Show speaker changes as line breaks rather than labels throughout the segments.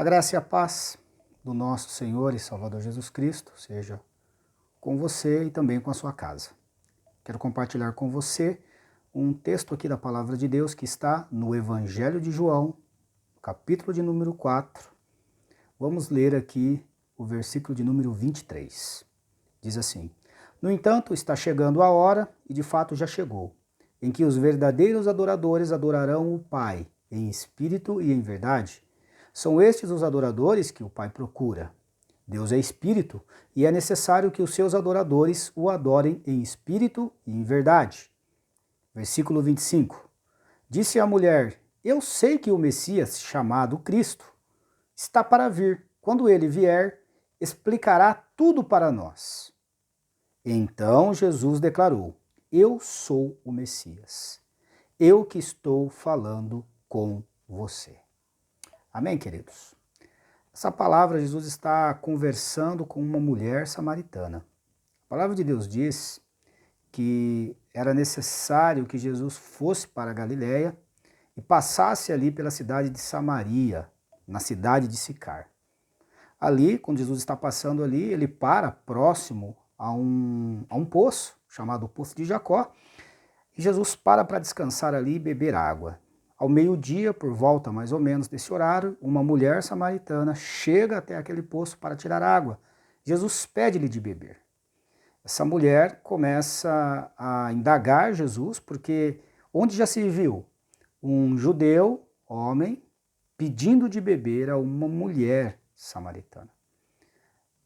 A graça e a paz do nosso Senhor e Salvador Jesus Cristo seja com você e também com a sua casa. Quero compartilhar com você um texto aqui da Palavra de Deus que está no Evangelho de João, capítulo de número 4. Vamos ler aqui o versículo de número 23. Diz assim: No entanto, está chegando a hora, e de fato já chegou, em que os verdadeiros adoradores adorarão o Pai em espírito e em verdade. São estes os adoradores que o Pai procura. Deus é espírito e é necessário que os seus adoradores o adorem em espírito e em verdade. Versículo 25. Disse a mulher: Eu sei que o Messias, chamado Cristo, está para vir. Quando ele vier, explicará tudo para nós. Então Jesus declarou: Eu sou o Messias. Eu que estou falando com você. Amém, queridos? Essa palavra, Jesus está conversando com uma mulher samaritana. A palavra de Deus diz que era necessário que Jesus fosse para a Galiléia e passasse ali pela cidade de Samaria, na cidade de Sicar. Ali, quando Jesus está passando ali, ele para próximo a um poço, chamado Poço de Jacó, e Jesus para descansar ali e beber água. Ao meio-dia, por volta mais ou menos desse horário, uma mulher samaritana chega até aquele poço para tirar água. Jesus pede-lhe de beber. Essa mulher começa a indagar Jesus, porque onde já se viu um judeu, homem, pedindo de beber a uma mulher samaritana?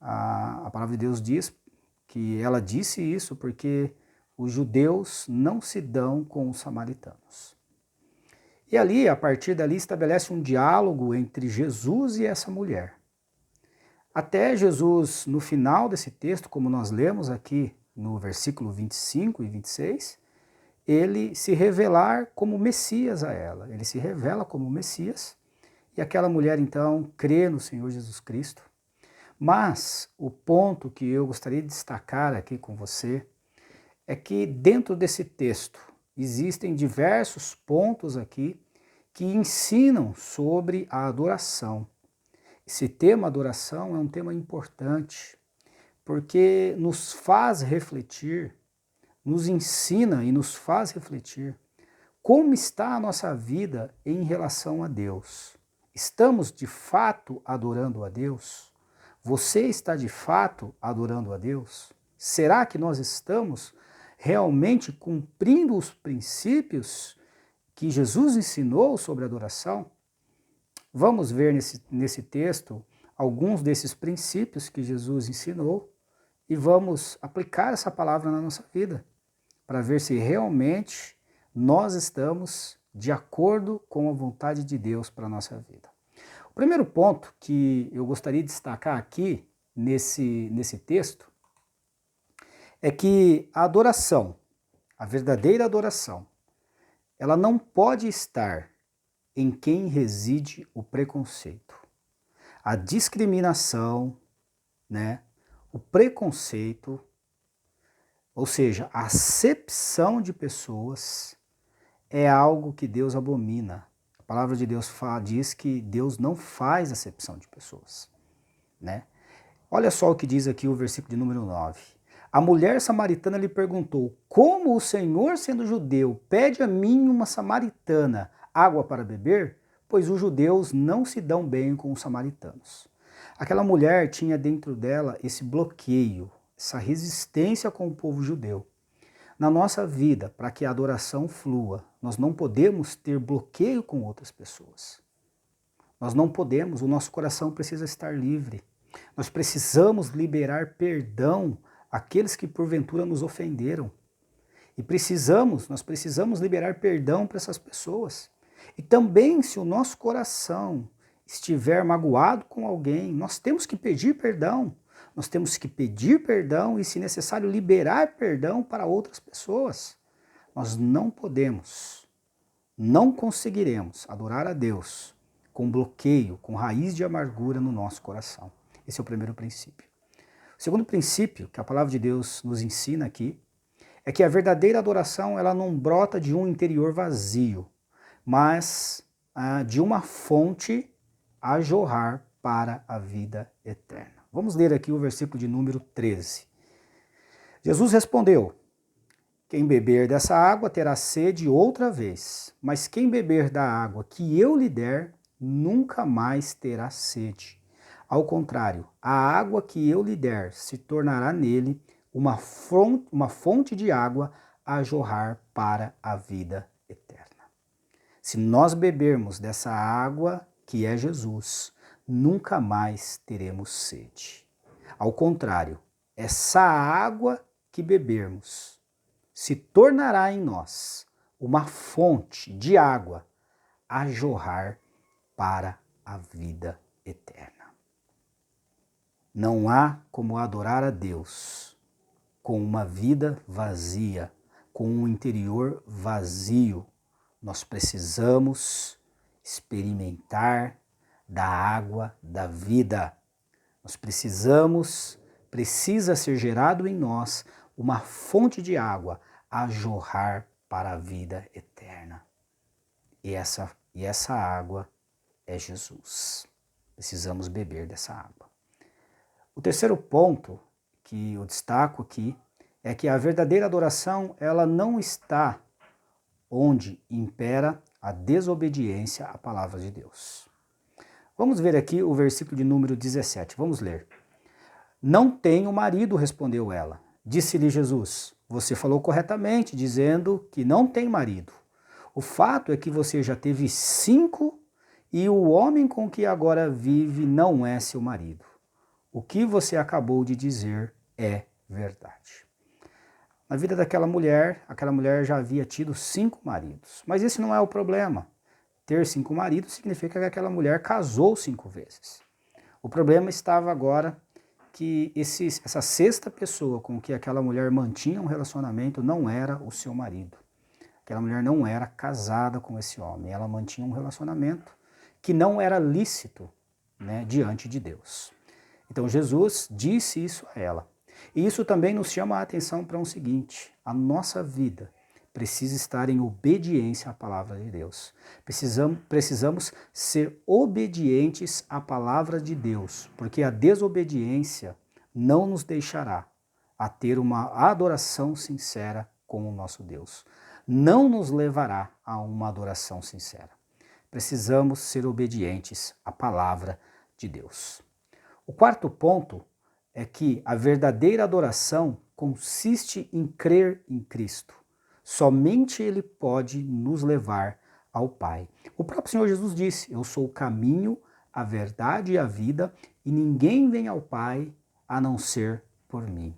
A palavra de Deus diz que ela disse isso porque os judeus não se dão com os samaritanos. E ali, a partir dali, estabelece um diálogo entre Jesus e essa mulher. Até Jesus, no final desse texto, como nós lemos aqui no versículo 25 e 26, ele se revelar como Messias a ela. Ele se revela como Messias e aquela mulher, então, crê no Senhor Jesus Cristo. Mas o ponto que eu gostaria de destacar aqui com você é que dentro desse texto existem diversos pontos aqui que ensinam sobre a adoração. Esse tema adoração é um tema importante, porque nos faz refletir, nos ensina e nos faz refletir como está a nossa vida em relação a Deus. Estamos de fato adorando a Deus? Você está de fato adorando a Deus? Será que nós estamos realmente cumprindo os princípios que Jesus ensinou sobre adoração? Vamos ver nesse texto alguns desses princípios que Jesus ensinou e vamos aplicar essa palavra na nossa vida para ver se realmente nós estamos de acordo com a vontade de Deus para a nossa vida. O primeiro ponto que eu gostaria de destacar aqui nesse texto é que a adoração, a verdadeira adoração, ela não pode estar em quem reside o preconceito. A discriminação, né? O preconceito, ou seja, a acepção de pessoas é algo que Deus abomina. A palavra de Deus diz que Deus não faz acepção de pessoas, né? Olha só o que diz aqui o versículo de número 9. A mulher samaritana lhe perguntou: Como o Senhor, sendo judeu, pede a mim, uma samaritana, água para beber? Pois os judeus não se dão bem com os samaritanos. Aquela mulher tinha dentro dela esse bloqueio, essa resistência com o povo judeu. Na nossa vida, para que a adoração flua, nós não podemos ter bloqueio com outras pessoas. Nós não podemos, o nosso coração precisa estar livre. Nós precisamos liberar perdão àqueles que porventura nos ofenderam. E nós precisamos liberar perdão para essas pessoas. E também, se o nosso coração estiver magoado com alguém, nós temos que pedir perdão. Nós temos que pedir perdão e, se necessário, liberar perdão para outras pessoas. Nós não podemos, não conseguiremos adorar a Deus com bloqueio, com raiz de amargura no nosso coração. Esse é o primeiro princípio. O segundo princípio que a palavra de Deus nos ensina aqui é que a verdadeira adoração ela não brota de um interior vazio, mas de uma fonte a jorrar para a vida eterna. Vamos ler aqui o versículo de número 13. Jesus respondeu: quem beber dessa água terá sede outra vez, mas quem beber da água que eu lhe der, nunca mais terá sede. Ao contrário, a água que eu lhe der se tornará nele uma fonte de água a jorrar para a vida eterna. Se nós bebermos dessa água que é Jesus, nunca mais teremos sede. Ao contrário, essa água que bebermos se tornará em nós uma fonte de água a jorrar para a vida eterna. Não há como adorar a Deus com uma vida vazia, com um interior vazio. Nós precisamos experimentar da água da vida. Nós precisa ser gerado em nós uma fonte de água a jorrar para a vida eterna. E essa água é Jesus. Precisamos beber dessa água. O terceiro ponto que eu destaco aqui é que a verdadeira adoração, ela não está onde impera a desobediência à palavra de Deus. Vamos ver aqui o versículo de número 17. Vamos ler. Não tenho marido, respondeu ela. Disse-lhe Jesus: você falou corretamente, dizendo que não tem marido. O fato é que você já teve 5 e o homem com que agora vive não é seu marido. O que você acabou de dizer é verdade. Na vida daquela mulher, aquela mulher já havia tido 5 maridos. Mas esse não é o problema. Ter 5 maridos significa que aquela mulher casou 5 vezes. O problema estava agora que essa sexta pessoa com que aquela mulher mantinha um relacionamento não era o seu marido. Aquela mulher não era casada com esse homem. Ela mantinha um relacionamento que não era lícito, né, diante de Deus. Então Jesus disse isso a ela. E isso também nos chama a atenção para um seguinte: a nossa vida precisa estar em obediência à palavra de Deus. Precisamos ser obedientes à palavra de Deus, porque a desobediência não nos deixará a ter uma adoração sincera com o nosso Deus. Não nos levará a uma adoração sincera. Precisamos ser obedientes à palavra de Deus. O quarto ponto é que a verdadeira adoração consiste em crer em Cristo. Somente Ele pode nos levar ao Pai. O próprio Senhor Jesus disse: eu sou o caminho, a verdade e a vida, e ninguém vem ao Pai a não ser por mim.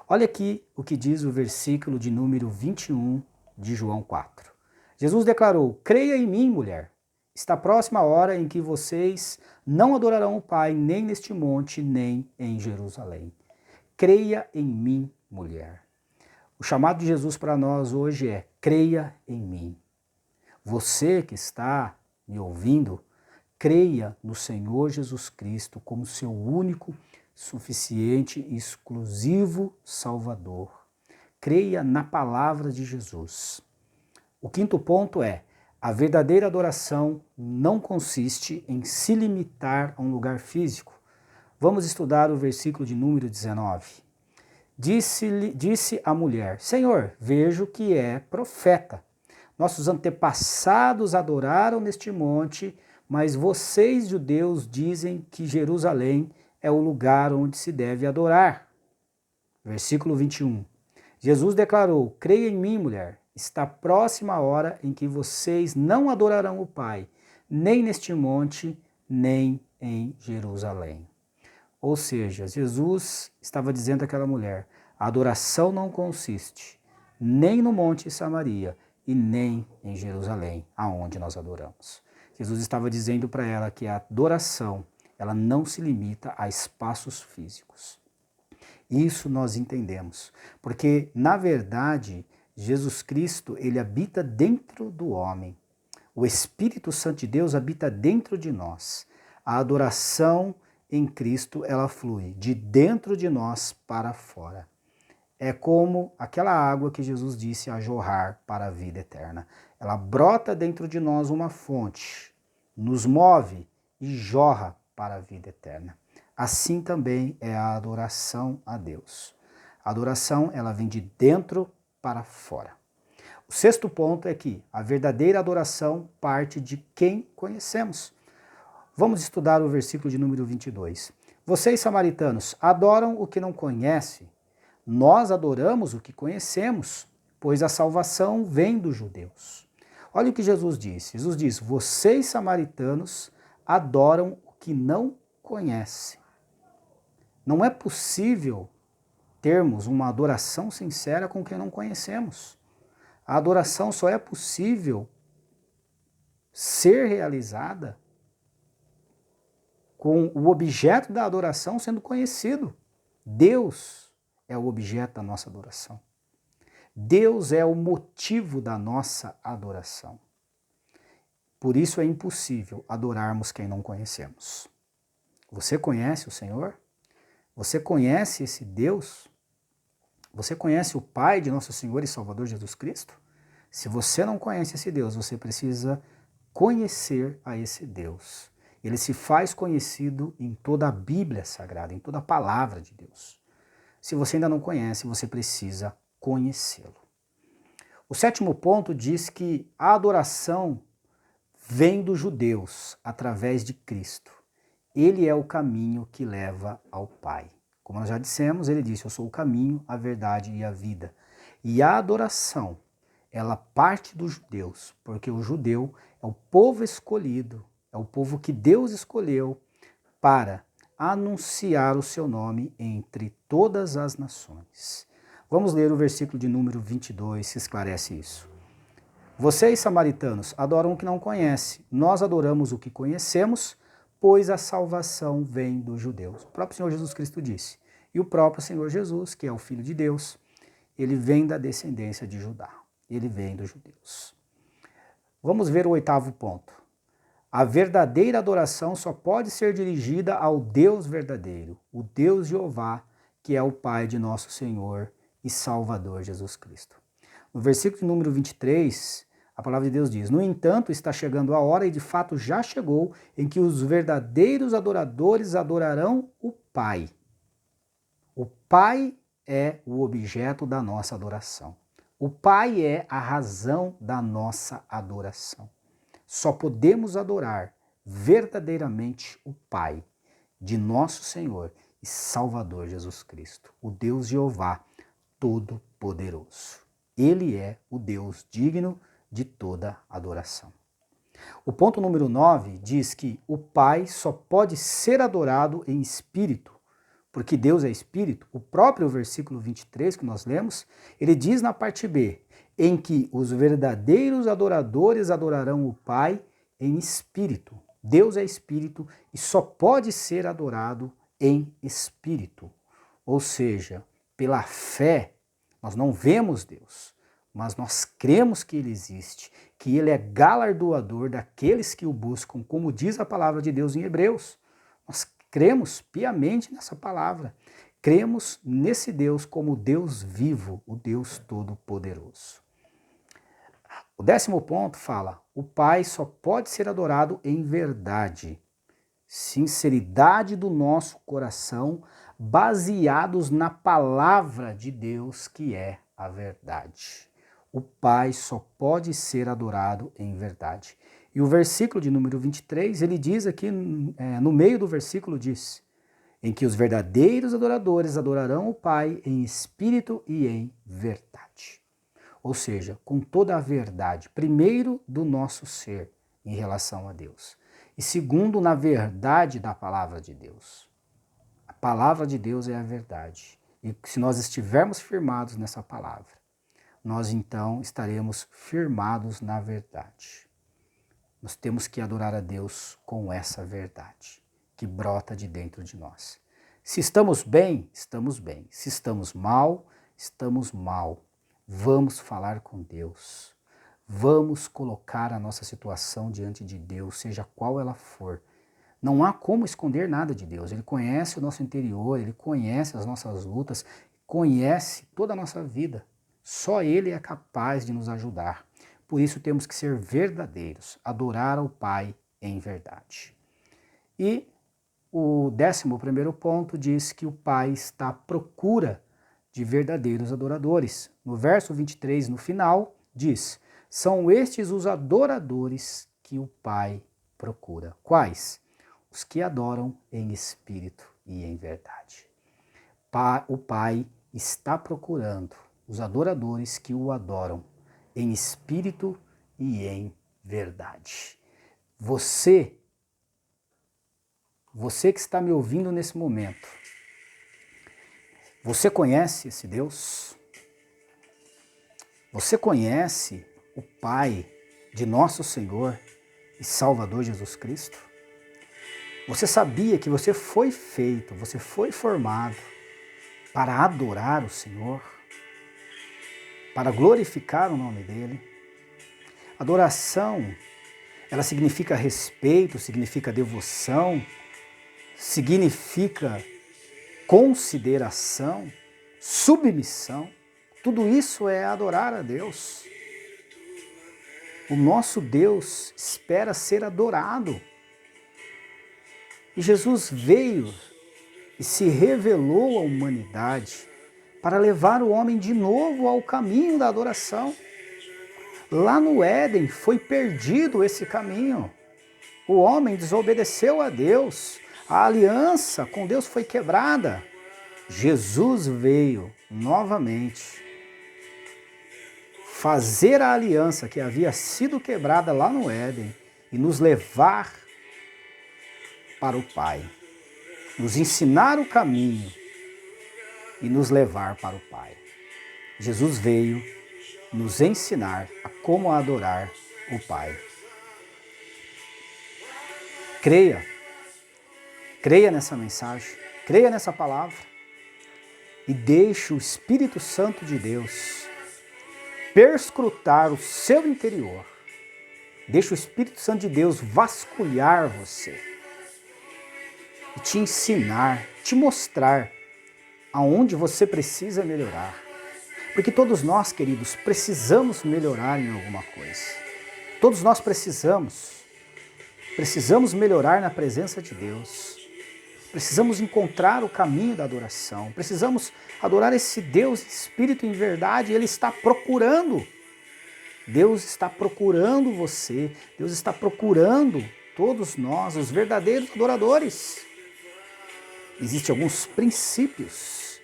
Olha aqui o que diz o versículo de número 21 de João 4. Jesus declarou: creia em mim, mulher. Está próxima a hora em que vocês não adorarão o Pai nem neste monte, nem em Jerusalém. Creia em mim, mulher. O chamado de Jesus para nós hoje é: creia em mim. Você que está me ouvindo, creia no Senhor Jesus Cristo como seu único, suficiente e exclusivo Salvador. Creia na palavra de Jesus. O quinto ponto é: a verdadeira adoração não consiste em se limitar a um lugar físico. Vamos estudar o versículo de número 19. Disse a mulher: Senhor, vejo que é profeta. Nossos antepassados adoraram neste monte, mas vocês, judeus, dizem que Jerusalém é o lugar onde se deve adorar. Versículo 21. Jesus declarou: creia em mim, mulher. Está próxima a hora em que vocês não adorarão o Pai, nem neste monte, nem em Jerusalém. Ou seja, Jesus estava dizendo àquela mulher: a adoração não consiste nem no Monte Samaria e nem em Jerusalém, aonde nós adoramos. Jesus estava dizendo para ela que a adoração, ela não se limita a espaços físicos. Isso nós entendemos, porque, na verdade, Jesus Cristo, ele habita dentro do homem. O Espírito Santo de Deus habita dentro de nós. A adoração em Cristo, ela flui de dentro de nós para fora. É como aquela água que Jesus disse a jorrar para a vida eterna. Ela brota dentro de nós uma fonte, nos move e jorra para a vida eterna. Assim também é a adoração a Deus. A adoração, ela vem de dentro para fora. O sexto ponto é que a verdadeira adoração parte de quem conhecemos. Vamos estudar o versículo de número 22. Vocês, samaritanos, adoram o que não conhecem. Nós adoramos o que conhecemos, pois a salvação vem dos judeus. Olha o que Jesus disse. Jesus disse, vocês, samaritanos, adoram o que não conhecem. Não é possível termos uma adoração sincera com quem não conhecemos. A adoração só é possível ser realizada com o objeto da adoração sendo conhecido. Deus é o objeto da nossa adoração. Deus é o motivo da nossa adoração. Por isso é impossível adorarmos quem não conhecemos. Você conhece o Senhor? Você conhece esse Deus? Você conhece o Pai de nosso Senhor e Salvador Jesus Cristo? Se você não conhece esse Deus, você precisa conhecer a esse Deus. Ele se faz conhecido em toda a Bíblia Sagrada, em toda a palavra de Deus. Se você ainda não conhece, você precisa conhecê-lo. O sétimo ponto diz que a adoração vem dos judeus através de Cristo. Ele é o caminho que leva ao Pai. Como nós já dissemos, ele disse, eu sou o caminho, a verdade e a vida. E a adoração, ela parte dos judeus, porque o judeu é o povo escolhido, é o povo que Deus escolheu para anunciar o seu nome entre todas as nações. Vamos ler o versículo de número 22, que esclarece isso. Vocês, samaritanos, adoram o que não conhecem. Nós adoramos o que conhecemos, pois a salvação vem dos judeus. O próprio Senhor Jesus Cristo disse. E o próprio Senhor Jesus, que é o Filho de Deus, ele vem da descendência de Judá. Ele vem dos judeus. Vamos ver o oitavo ponto. A verdadeira adoração só pode ser dirigida ao Deus verdadeiro, o Deus Jeová, que é o Pai de nosso Senhor e Salvador Jesus Cristo. No versículo de número 23, a palavra de Deus diz, no entanto, está chegando a hora, e de fato já chegou, em que os verdadeiros adoradores adorarão o Pai. O Pai é o objeto da nossa adoração. O Pai é a razão da nossa adoração. Só podemos adorar verdadeiramente o Pai de nosso Senhor e Salvador Jesus Cristo, o Deus Jeová Todo-Poderoso. Ele é o Deus digno de toda adoração. O ponto número 9 diz que o Pai só pode ser adorado em espírito, porque Deus é espírito. O próprio versículo 23 que nós lemos, ele diz na parte B, em que os verdadeiros adoradores adorarão o Pai em espírito. Deus é espírito e só pode ser adorado em espírito. Ou seja, pela fé, nós não vemos Deus, mas nós cremos que Ele existe, que Ele é galardoador daqueles que o buscam, como diz a palavra de Deus em Hebreus. Nós cremos piamente nessa palavra. Cremos nesse Deus como Deus vivo, o Deus Todo-Poderoso. O 10º ponto fala, o Pai só pode ser adorado em verdade. Sinceridade do nosso coração, baseados na palavra de Deus, que é a verdade. O Pai só pode ser adorado em verdade. E o versículo de número 23, ele diz aqui, no meio do versículo diz, em que os verdadeiros adoradores adorarão o Pai em espírito e em verdade. Ou seja, com toda a verdade, primeiro do nosso ser em relação a Deus. E segundo, na verdade da palavra de Deus. A palavra de Deus é a verdade. E se nós estivermos firmados nessa palavra, nós então estaremos firmados na verdade. Nós temos que adorar a Deus com essa verdade, que brota de dentro de nós. Se estamos bem, estamos bem. Se estamos mal, estamos mal. Vamos falar com Deus. Vamos colocar a nossa situação diante de Deus, seja qual ela for. Não há como esconder nada de Deus. Ele conhece o nosso interior, Ele conhece as nossas lutas, conhece toda a nossa vida. Só Ele é capaz de nos ajudar. Por isso temos que ser verdadeiros, adorar ao Pai em verdade. E o 11º ponto diz que o Pai está à procura de verdadeiros adoradores. No verso 23, no final, diz: são estes os adoradores que o Pai procura. Quais? Os que adoram em espírito e em verdade. O Pai está procurando os adoradores que o adoram em espírito e em verdade. Você que está me ouvindo nesse momento, você conhece esse Deus? Você conhece o Pai de nosso Senhor e Salvador Jesus Cristo? Você sabia que você foi feito, você foi formado para adorar o Senhor, para glorificar o nome dEle? Adoração, ela significa respeito, significa devoção, significa consideração, submissão. Tudo isso é adorar a Deus. O nosso Deus espera ser adorado. E Jesus veio e se revelou à humanidade para levar o homem de novo ao caminho da adoração. Lá no Éden foi perdido esse caminho. O homem desobedeceu a Deus. A aliança com Deus foi quebrada. Jesus veio novamente fazer a aliança que havia sido quebrada lá no Éden e nos levar para o Pai, nos ensinar o caminho e nos levar para o Pai. Jesus veio nos ensinar a como adorar o Pai. Creia nessa mensagem, creia nessa palavra e deixe o Espírito Santo de Deus perscrutar o seu interior. Deixe o Espírito Santo de Deus vasculhar você e te ensinar, te mostrar aonde você precisa melhorar. Porque todos nós, queridos, precisamos melhorar em alguma coisa. Todos nós precisamos melhorar na presença de Deus. Precisamos encontrar o caminho da adoração. Precisamos adorar esse Deus em espírito e em verdade. Ele está procurando. Deus está procurando você. Deus está procurando todos nós, os verdadeiros adoradores. Existem alguns princípios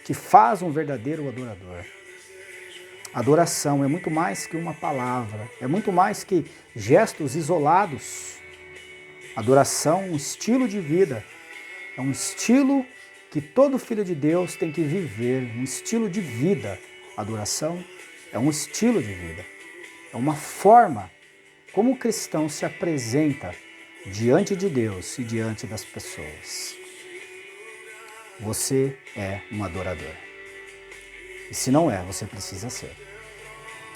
que fazem um verdadeiro adorador. Adoração é muito mais que uma palavra. É muito mais que gestos isolados. Adoração é um estilo de vida. É um estilo que todo filho de Deus tem que viver, um estilo de vida. Adoração é um estilo de vida. É uma forma como o cristão se apresenta diante de Deus e diante das pessoas. Você é um adorador. E se não é, você precisa ser.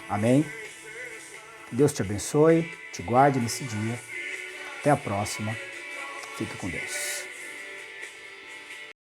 Amém? Deus te abençoe, te guarde nesse dia. Até a próxima. Fique com Deus.